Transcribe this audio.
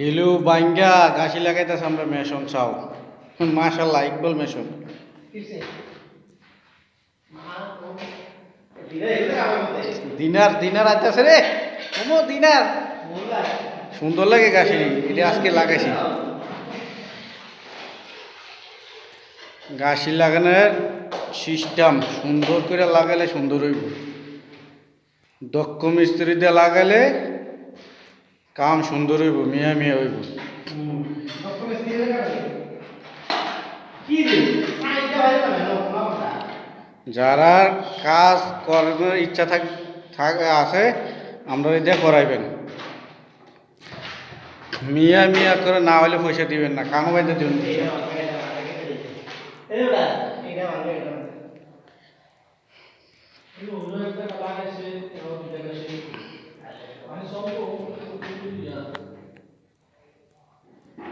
গিলু বাঙ্গা গাছি লাগাইতেছে আমরা মেশন চাও মাশাল্লাহ ইকবাল মেশন দিনার দিনার আইতাছে রে ওমো দিনার সুন্দর লাগে গাছি এটা আজকে লাগাইছি গাছি লাগানোর সিস্টেম সুন্দর করে লাগালে সুন্দর হইব দক্ষ মিস্ত্রি দিয়ে লাগালে কাম সুন্দর হইব মিয়া মিয়া হইব যারা কাজ করার ইচ্ছা আছে আমরা এটা করাইবেন মিয়া মিয়া করে না হলে পয়সা দিবেন না কামও বাইতে দিবেন